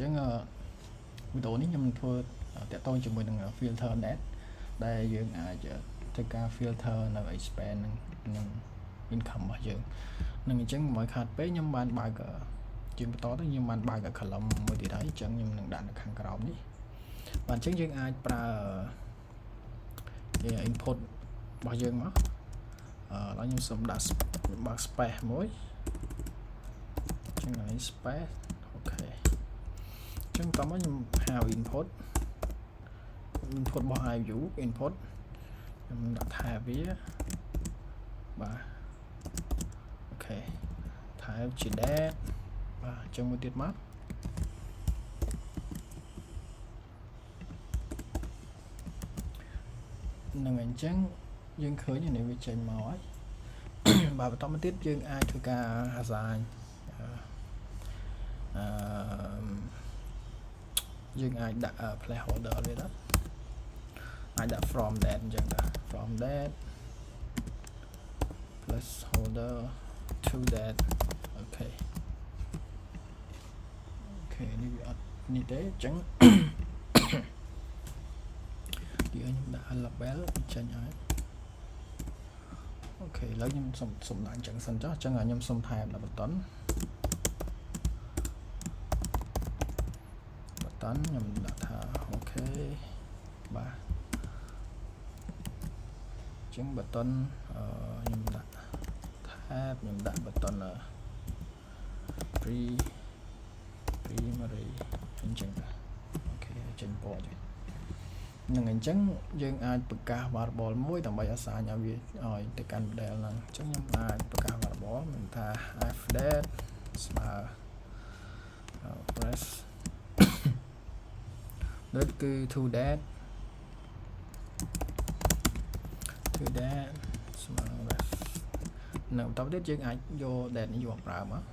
ចឹងវីដេអូនេះខ្ញុំធ្វើតាក់ទងជាមួយនឹង filter net ដែលយើងអាចធ្វើការ filter នៅ expand នឹង income របស់យើងនឹងអញ្ចឹងមកខាត់ពេកខ្ញុំបានបើកជាងបន្តទៅខ្ញុំបានបើក column មួយទៀតហើយអញ្ចឹងខ្ញុំនឹងដាក់នៅខាងក្រោមនេះបាទអញ្ចឹងយើងអាចប្រើ input របស់យើងមកដល់ខ្ញុំសូមដាក់បើក space មួយអញ្ចឹងឲ្យ space អូខេអញ្ចឹងតោះមកខ្ញុំហៅ input របស់ vue input ខ្ញុំដាក់ថែវាបាទអូខេថែជា date បាទអញ្ចឹងមួយទៀតមកនឹងអញ្ចឹងយើងឃើញនេះវាចេញមកហើយបាទបន្តមកទៀតយើងអាចធ្វើការ assign យើងអាចដាក់ placeholder វាទៅអាចដាក់ from that អញ្ចឹងទៅ from that placeholder to that អូខេនេះវាអត់នេះទេអញ្ចឹងខ្ញុំដាក់ label ចេញហើយអូខេឥឡូវខ្ញុំសុំដាក់អញ្ចឹងសិនចុះអញ្ចឹងខ្ញុំសុំថែមដល់ button ខ្ញុំដាក់ថាអូខេបាទអញ្ចឹង button ខ្ញុំដាក់ tab ខ្ញុំដាក់ button primary អញ្ចឹងអូខេចេញពណ៌ទៅនឹងអញ្ចឹងយើងអាចបង្កើត variable មួយដើម្បី assign ឲ្យវាឲ្យទៅកាន់ model ហ្នឹងអញ្ចឹងខ្ញុំអាចបង្កើត variable មានថា fdate ស្មើ press ដូចគឺ to that ស្មើ ref នៅបន្តទៀតយើងអាចយក that នេះយកប្រើមក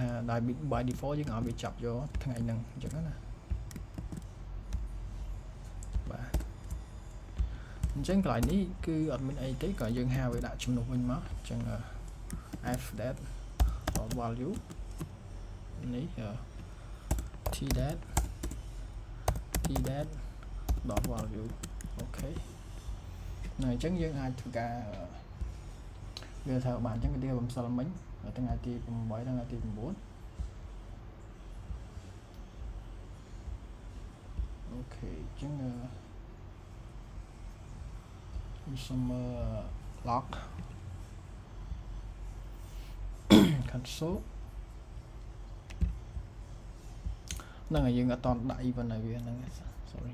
ថាដោយ by default យើងឲ្យវាចាប់យកថ្ងៃហ្នឹងអញ្ចឹងណាបាទអញ្ចឹងកន្លែងនេះគឺអត់មានអីទេក៏យើងហៅវាដាក់ជំនួសវិញមកអញ្ចឹង fdate value នេះ tdate value អូខេនៅអញ្ចឹងយើងអាចធ្វើការវាថាបានអញ្ចឹងវាបំសិលមិញថ្ងៃទី8ដល់ថ្ងៃទី9អូខេអញ្ចឹងសុំlock cancel ហ្នឹងហើយយើងអត់តដាក់ event ឲ្យវាហ្នឹង sorry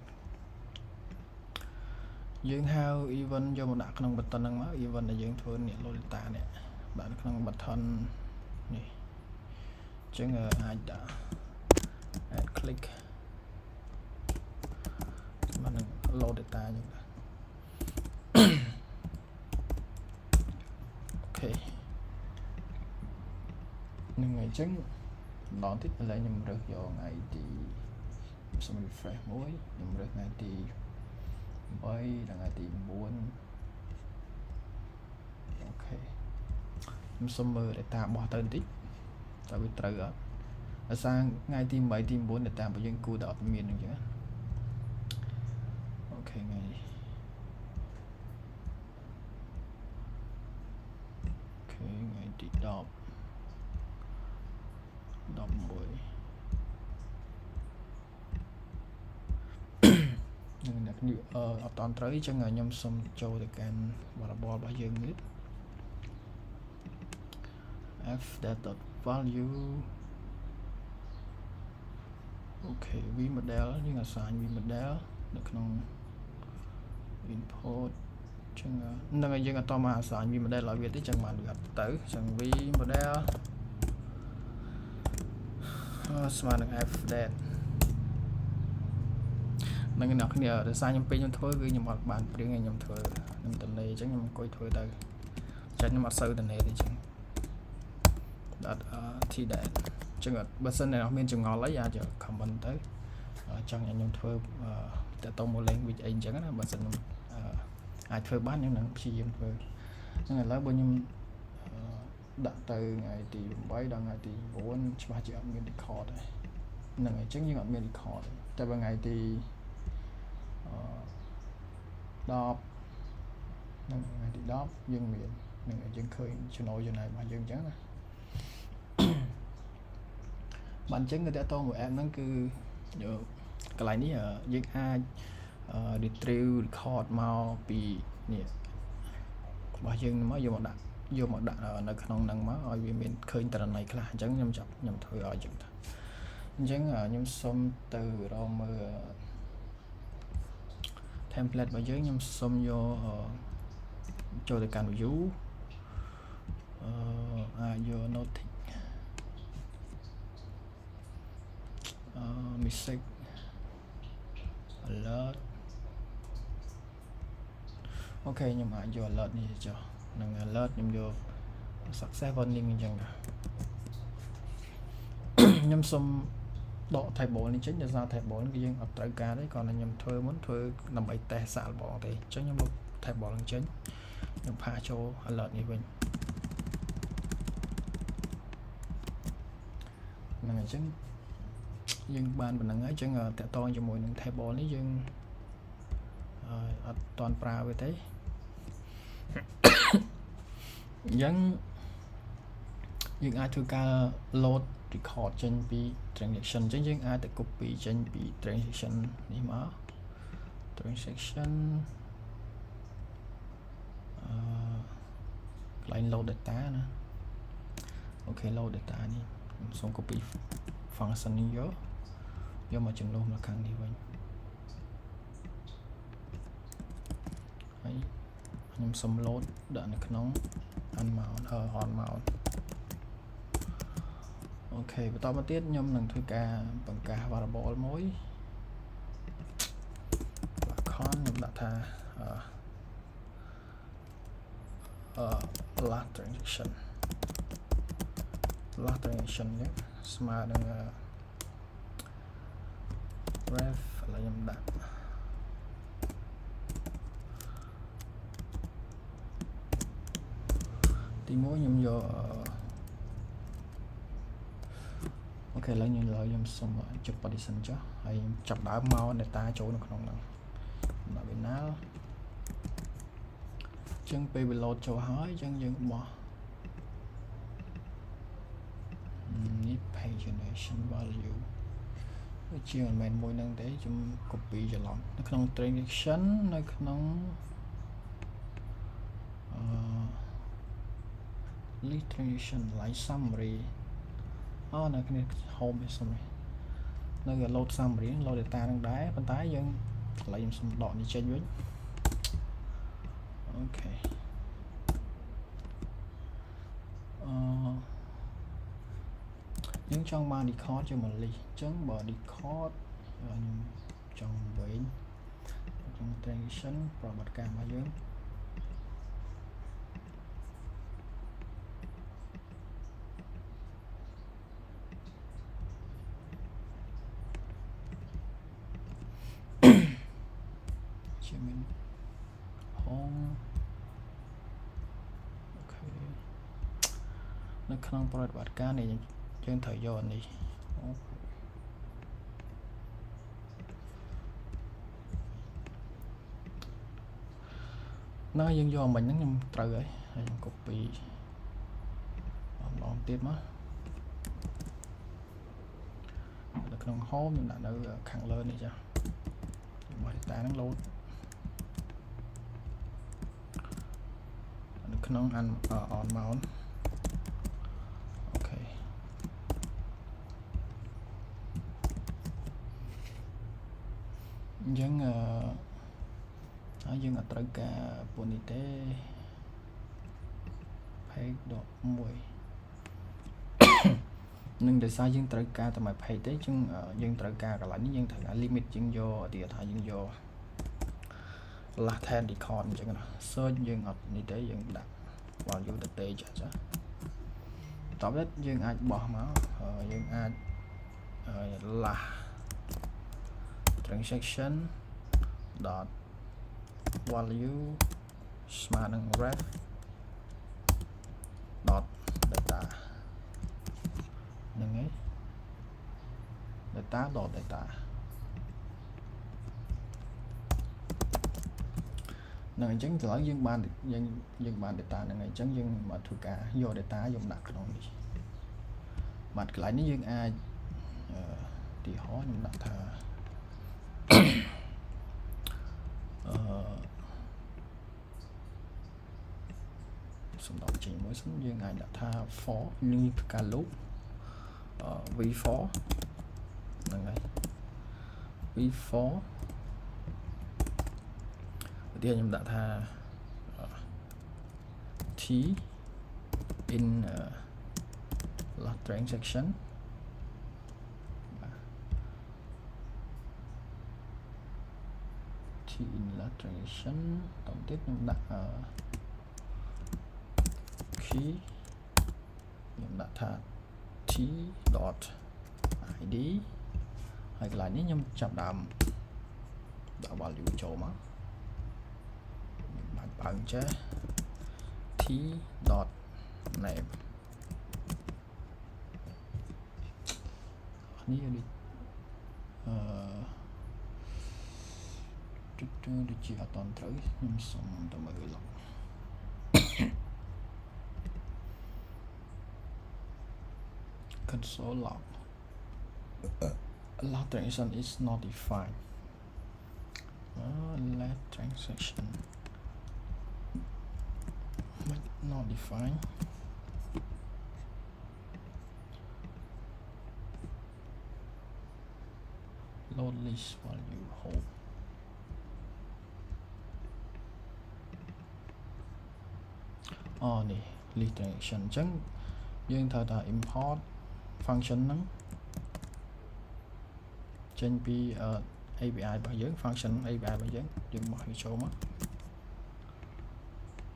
យើងហៅ event យកមកដាក់ក្នុង button ហ្នឹងមក event ដែលយើងធ្វើនេះ Lolita នេះដាក់នៅក្នុង button នេះអញ្ចឹងអាចដាក់ add click មកនឹង load data អញ្ចឹងអូខេនឹងអញ្ចឹងម្ដងទៀតឥឡូវខ្ញុំរើសយកថ្ងៃទីខ្ញុំ refresh មួយខ្ញុំរើសថ្ងៃទី8ដល់ថ្ងៃទី9អូខេខ្ញុំសុំមើល data បោះទៅបន្តិចតើវាត្រូវអត់ដោយសារថ្ងៃទី8ទី9 data របស់យើងគួរតែអត់មានអញ្ចឹងអូខេថ្ងៃទី10 11នឹងអ្នកនេះអត់តន់ត្រូវអញ្ចឹងខ្ញុំសុំចូលទៅកាន់ variable របស់យើងនេះ fdate.value អូខេ v model យើង assign v model នៅក្នុង input អញ្ចឹងនឹងឲ្យយើងអត់តមក assign v model ឲ្យវាទេអញ្ចឹងបានវាអត់ទៅអញ្ចឹង v model ស្មើនឹង fdate នឹងអ្នកគ្នាដោយសារខ្ញុំពេលខ្ញុំធ្វើគឺខ្ញុំអត់បានព្រៀងឲ្យខ្ញុំធ្វើខ្ញុំតនេអញ្ចឹងខ្ញុំអង្គុយធ្វើទៅចាច់ខ្ញុំអត់សូវតនេទេអញ្ចឹងដាក់ tdate អញ្ចឹងបើសិនអ្នកមានចម្ងល់អីអាច comment ទៅចង់ឲ្យខ្ញុំធ្វើតទៅមក language អីអញ្ចឹងណាបើសិនខ្ញុំអាចធ្វើបានខ្ញុំនឹងព្យាយាមធ្វើអញ្ចឹងឥឡូវបើខ្ញុំ ដាក់ទៅថ្ងៃទី8ដល់ថ្ងៃទី9ច្បាស់ជាអត់មាន record ទេហ្នឹងហើយអញ្ចឹងយើងអត់មាន record ទេតែបើថ្ងៃទី10ហ្នឹងថ្ងៃទី10យើងមានហ្នឹងហើយយើងឃើញ channel យើងរបស់យើងអញ្ចឹងណាបាទអញ្ចឹងគឺតើតមួយ app ហ្នឹងគឺកន្លែងនេះយើងអាច retrieve record មកពីនេះរបស់យើងមកយកមកដាក់នៅក្នុងហ្នឹងមកឲ្យវាមានឃើញតរណីខ្លះអញ្ចឹងខ្ញុំធ្វើឲ្យអញ្ចឹងទៅអញ្ចឹងខ្ញុំសុំទៅរកមើល template របស់យើងខ្ញុំសុំយកចូលទៅកាន់ view អាចយក Nodejs message alert អូខេខ្ញុំអាចយក alert នេះចុះនឹង alert ខ្ញុំយក success warning អញ្ចឹងខ្ញុំសុំដក table នេះចេញដោយសារ table គឺយើងអត់ត្រូវការទេគ្រាន់តែខ្ញុំធ្វើដើម្បី test សាកល្បងទេអញ្ចឹងខ្ញុំលុប table នេះចេញខ្ញុំផាសចូល alert នេះវិញហ្នឹងអញ្ចឹងយើងបានប៉ុណ្្នឹងហើយអញ្ចឹងតកតងជាមួយនឹង table នេះយើងអត់តន់ប្រើវាទេអញ្ចឹងយើងអាចធ្វើការ load record ចេញពី transaction អញ្ចឹងយើងអាចទៅ copy ចេញពី transaction នេះមក transaction កន្លែង load data ណាអូខេ load data នេះខ្ញុំសូម copy function នេះយកមកចំនួនមកខាងនេះវិញហើយខ្ញុំសុំ load ដាក់នៅក្នុង unmount អូខេបន្តមកទៀតខ្ញុំនឹងធ្វើការបង្កាស variable មួយ ខ្ញុំដាក់ថា last transaction នេះស្មើនឹង ref ឥឡូវខ្ញុំដាក់ទី1ខ្ញុំយកអូខេឥឡូវខ្ញុំសុំចុច partition ចុះហើយចាប់ដើមមក data ចូលនៅក្នុងហ្នឹងដាក់ binary អញ្ចឹងពេល load ចូលហើយអញ្ចឹងយើងបោះនេះ pagination value ជាមិនមែនមួយហ្នឹងទេខ្ញុំ copy ច្រឡំនៅក្នុង transaction នៅក្នុងlist transaction like summary នៅក្នុង home នេះសុំនៅ load summary load data ហ្នឹងដែរប៉ុន្តែយើងឥឡូវខ្ញុំសុំដកនេះចេញវិញអូខេយើងចង់បាន record ជាមួយ list អញ្ចឹងបើ record ខ្ញុំចង់វិញក្នុង transaction ប្រវត្តិការរបស់យើងជាមាន home អូខេនៅក្នុងប្រវត្តិការនេះយើងត្រូវយកនេះណាយើងយកមិញហ្នឹងខ្ញុំត្រូវហើយខ្ញុំ copy ម្ដងទៀតមកនៅក្នុង home ខ្ញុំដាក់នៅខាងលើនេះចារបស់ data ហ្នឹង load នៅក្នុង on mount អូខេអញ្ចឹងហើយយើងអត់ត្រូវការពួកនេះទេ page 1នឹងដោយសារយើងត្រូវការតែមួយ page ទេអញ្ចឹងយើងត្រូវការកន្លែងនេះយើងត្រូវការ limit យើងយកទៀតថាយើងយក last 10 record អញ្ចឹងណា search យើងអត់នេះទេយើងដាក់ value ទៅទេចាតបទៀតយើងអាចបោះមកយើងអាច last transaction dot value ស្មើនឹង ref dot data នឹងអញ្ចឹងឥឡូវយើងបាន data ហ្នឹងអញ្ចឹងយើងមកធ្វើការយក data យកដាក់ក្នុងនេះបាទកន្លែងនេះយើងអាចទីហោខ្ញុំដាក់ថាសំដៅចេញមួយសិនយើងអាចដាក់ថា for នឹងធ្វើការ loop v4 ហ្នឹងហើយ v4 ឧទាហរណ៍ខ្ញុំដាក់ថា t in last transaction t in last transaction តទៅទៀតខ្ញុំដាក់key ខ្ញុំដាក់ថា t dot id ហើយកន្លែងនេះខ្ញុំចាប់ដើមដាក់ value ចូលមកបាច់បើចេះ t dot name នេះដូចដូចជាអត់តន់ត្រូវខ្ញុំសុំទៅមើល console log log transaction is not defined let transaction not defined load list value holdនេះ list transaction អញ្ចឹងយើងត្រូវតែ import function ហ្នឹងចេញពី API របស់យើង function API របស់យើងបោះវាចូលមក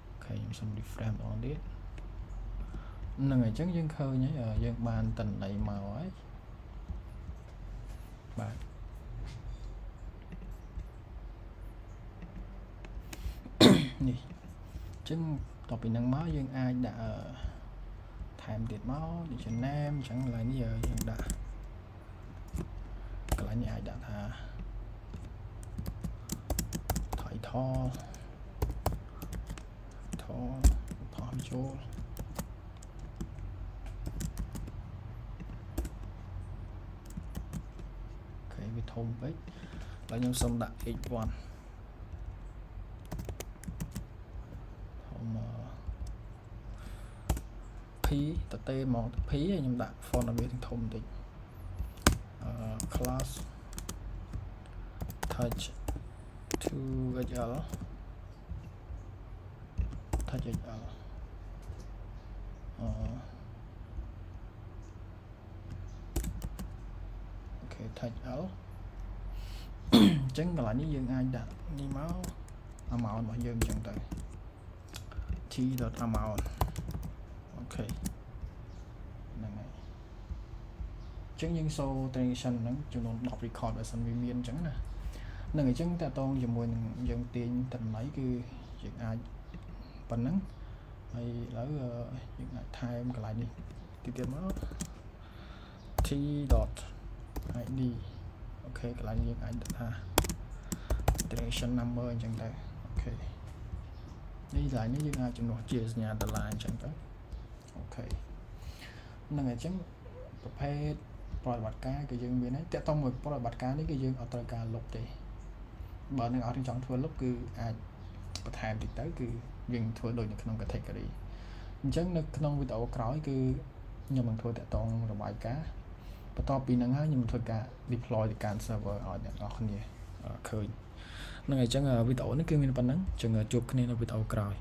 អូខេខ្ញុំសុំ refresh ម្ដងទៀតហ្នឹងហើយអញ្ចឹងយើងឃើញហើយយើងបានតន័យមកហើយបាទនេះអញ្ចឹងតទៅពីហ្នឹងមកយើងអាចដាក់ថែមទៀតមកដូចជា name អញ្ចឹងកន្លែងនេះយើងដាក់កន្លែងនេះអាចដាក់ថា title ថតចូលអូខេវាធំពេកហើយខ្ញុំសុំដាក់ h1 p តទេមក p ខ្ញុំដាក់ font វាធំបន្តិចclass touch to hl touch hl អូខេ touch l អញ្ចឹងកន្លែងនេះយើងអាចដាក់នេះមក amount របស់យើងអញ្ចឹងទៅ t.amount អូខេហ្នឹងហើយអញ្ចឹងយើងសូ transaction ហ្នឹងចំនួន10 record បើសិនវាមានអញ្ចឹងណានឹងអញ្ចឹងតើតងជាមួយនឹងយើងទាញតម្លៃគឺយើងអាចប៉ុណ្ណឹងហើយឥឡូវយើងអាចថែមកន្លែងនេះទៀតមក t.id អូខេកន្លែងយើងអាចដាក់ថា transaction number អញ្ចឹងទៅអូខេនេះកន្លែងនេះយើងអាចចំណុះជាសញ្ញាដុល្លារអញ្ចឹងទៅអូខេនឹងអញ្ចឹងប្រភេទប្រតិបត្តិការគឺយើងមានហើយតើតមួយប្រតិបត្តិការនេះគឺយើងអត់ត្រូវការលុបទេបើនឹងអត់ចង់ធ្វើលុបគឺអាចបន្ថែមតិចទៅគឺយើងធ្វើដូចនៅក្នុង category អញ្ចឹងនៅក្នុងវីដេអូក្រោយគឺខ្ញុំនឹងធ្វើតកតងរបាយការណ៍បន្ទាប់ពីហ្នឹងហើយខ្ញុំធ្វើការ deploy ទៅកាន់ server ឲ្យអ្នកនរគ្នាឃើញនឹងអញ្ចឹងវីដេអូនេះគឺមានប៉ុណ្ណឹងអញ្ចឹងជួបគ្នានៅវីដេអូក្រោយ